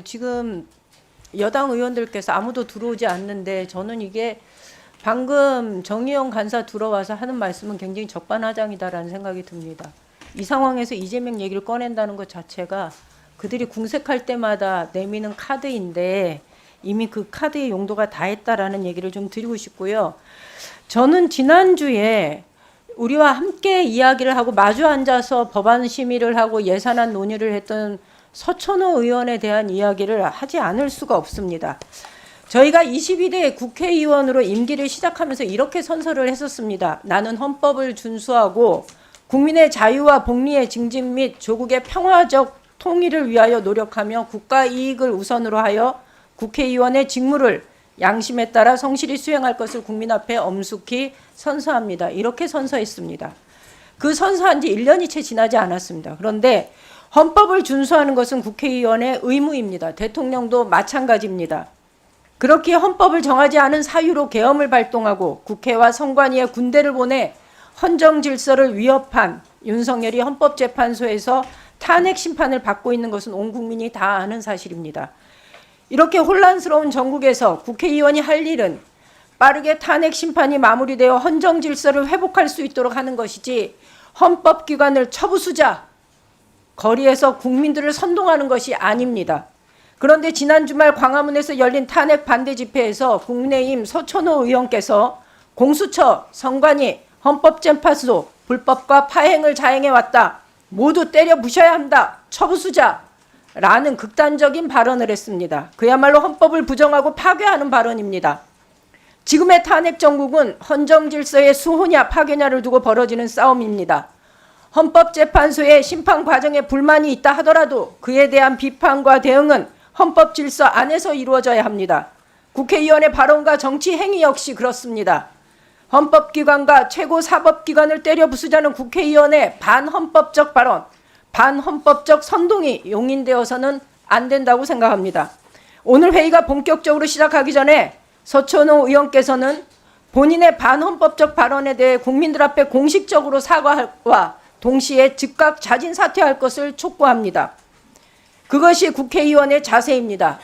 지금 여당 의원들께서 아무도 들어오지 않는데 저는 이게 방금 정의용 간사 들어와서 하는 말씀은 굉장히 적반하장이다라는 생각이 듭니다. 이 상황에서 이재명 얘기를 꺼낸다는 것 자체가 그들이 궁색할 때마다 내미는 카드인데 이미 그 카드의 용도가 다했다라는 얘기를 좀 드리고 싶고요. 저는 지난주에 우리와 함께 이야기를 하고 마주 앉아서 법안 심의를 하고 예산안 논의를 했던 서천호 의원에 대한 이야기를 하지 않을 수가 없습니다. 저희가 22대 국회의원으로 임기를 시작하면서 이렇게 선서를 했었습니다. 나는 헌법을 준수하고 국민의 자유와 복리의 증진 및 조국의 평화적 통일을 위하여 노력하며 국가 이익을 우선으로 하여 국회의원의 직무를 양심에 따라 성실히 수행할 것을 국민 앞에 엄숙히 선서합니다. 이렇게 선서했습니다. 그 선서한 지 1년이 채 지나지 않았습니다. 그런데 헌법을 준수하는 것은 국회의원의 의무입니다. 대통령도 마찬가지입니다. 그렇게 헌법을 정하지 않은 사유로 계엄을 발동하고 국회와 선관위에 군대를 보내 헌정 질서를 위협한 윤석열이 헌법재판소에서 탄핵 심판을 받고 있는 것은 온 국민이 다 아는 사실입니다. 이렇게 혼란스러운 전국에서 국회의원이 할 일은 빠르게 탄핵 심판이 마무리되어 헌정 질서를 회복할 수 있도록 하는 것이지 헌법기관을 쳐부수자 거리에서 국민들을 선동하는 것이 아닙니다. 그런데 지난 주말 광화문에서 열린 탄핵 반대 집회에서 국민의힘 서천호 의원께서 공수처, 선관위, 헌법재판소 불법과 파행을 자행해왔다. 모두 때려 부셔야 한다. 처부수자. 라는 극단적인 발언을 했습니다. 그야말로 헌법을 부정하고 파괴하는 발언입니다. 지금의 탄핵 정국은 헌정 질서의 수호냐 파괴냐를 두고 벌어지는 싸움입니다. 헌법재판소의 심판 과정에 불만이 있다 하더라도 그에 대한 비판과 대응은 헌법 질서 안에서 이루어져야 합니다. 국회의원의 발언과 정치 행위 역시 그렇습니다. 헌법기관과 최고 사법기관을 때려 부수자는 국회의원의 반헌법적 발언, 반헌법적 선동이 용인되어서는 안 된다고 생각합니다. 오늘 회의가 본격적으로 시작하기 전에 서천호 의원께서는 본인의 반헌법적 발언에 대해 국민들 앞에 공식적으로 사과와 동시에 즉각 자진 사퇴할 것을 촉구합니다. 그것이 국회의원의 자세입니다.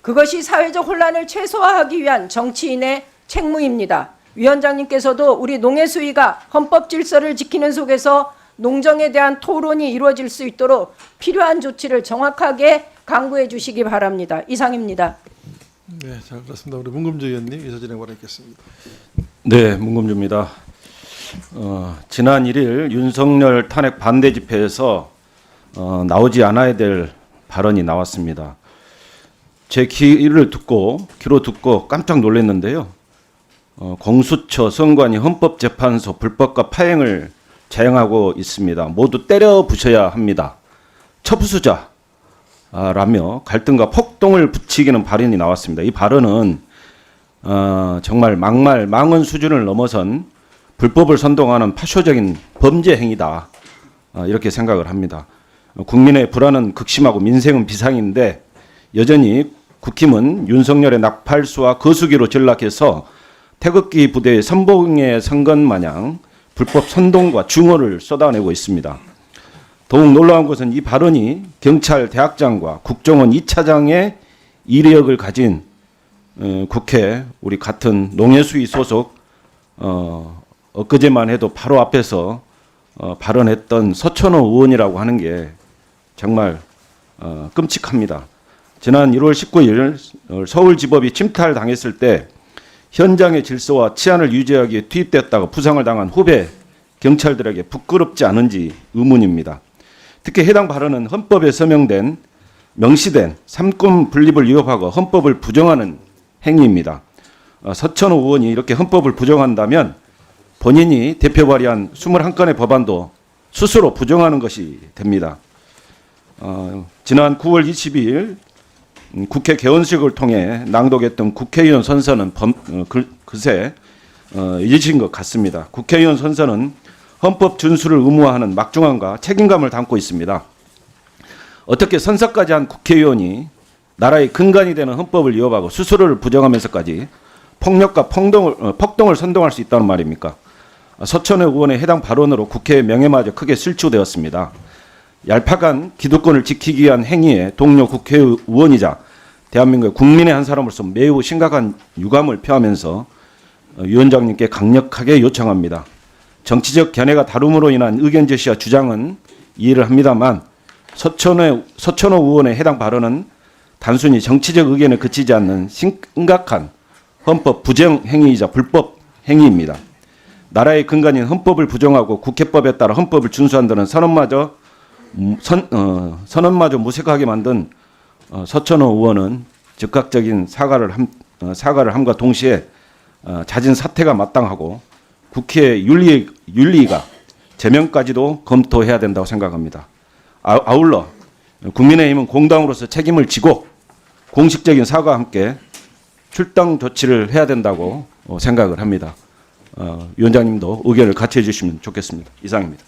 그것이 사회적 혼란을 최소화하기 위한 정치인의 책무입니다. 위원장님께서도 우리 농해수위가 헌법 질서를 지키는 속에서 농정에 대한 토론이 이루어질 수 있도록 필요한 조치를 정확하게 강구해 주시기 바랍니다. 이상입니다. 네, 잘 들었습니다. 우리 문금주 의원님 이사 진행 바라겠습니다. 네, 문금주입니다. 지난 1일 윤석열 탄핵 반대 집회에서 나오지 않아야 될 발언이 나왔습니다. 제 귀로 듣고 깜짝 놀랐는데요. 공수처, 선관위, 헌법재판소 불법과 파행을 자행하고 있습니다. 모두 때려 부셔야 합니다. 처부수자 라며 갈등과 폭동을 부추기는 발언이 나왔습니다. 이 발언은 정말 망언 수준을 넘어선 불법을 선동하는 파쇼적인 범죄 행위다. 이렇게 생각을 합니다. 국민의 불안은 극심하고 민생은 비상인데 여전히 국힘은 윤석열의 낙팔수와 거수기로 전락해서 태극기 부대의 선봉에 선 것 마냥 불법 선동과 증오를 쏟아내고 있습니다. 더욱 놀라운 것은 이 발언이 경찰 대학장과 국정원 2차장의 이력을 가진 국회 우리 같은 농해수위 소속 엊그제만 해도 바로 앞에서 발언했던 서천호 의원이라고 하는 게 정말 끔찍합니다. 지난 1월 19일 서울지법이 침탈당했을 때 현장의 질서와 치안을 유지하기 위해 투입됐다가 부상을 당한 후배 경찰들에게 부끄럽지 않은지 의문입니다. 특히 해당 발언은 헌법에 명시된 삼권 분립을 위협하고 헌법을 부정하는 행위입니다. 서천호 의원이 이렇게 헌법을 부정한다면 본인이 대표 발의한 21건의 법안도 스스로 부정하는 것이 됩니다. 지난 9월 22일 국회 개원식을 통해 낭독했던 국회의원 선서는 그새 잊으신 것 같습니다. 국회의원 선서는 헌법 준수를 의무화하는 막중함과 책임감을 담고 있습니다. 어떻게 선서까지 한 국회의원이 나라의 근간이 되는 헌법을 위협하고 스스로를 부정하면서까지 폭력과 폭동을 선동할 수 있다는 말입니까? 서천호 의원의 해당 발언으로 국회의 명예마저 크게 실추되었습니다. 얄팍한 기득권을 지키기 위한 행위에 동료 국회의원이자 대한민국의 국민의 한 사람으로서 매우 심각한 유감을 표하면서 위원장님께 강력하게 요청합니다. 정치적 견해가 다름으로 인한 의견 제시와 주장은 이해를 합니다만 서천호 의원의 해당 발언은 단순히 정치적 의견에 그치지 않는 심각한 헌법 부정 행위이자 불법 행위입니다. 나라의 근간인 헌법을 부정하고 국회법에 따라 헌법을 준수한다는 선언마저 무색하게 만든 서천호 의원은 즉각적인 사과를 함과 동시에 잦은 사퇴가 마땅하고 국회 윤리위가 제명까지도 검토해야 된다고 생각합니다. 아울러 국민의힘은 공당으로서 책임을 지고 공식적인 사과와 함께 출당 조치를 해야 된다고 생각을 합니다. 위원장님도 의견을 같이 해주시면 좋겠습니다. 이상입니다.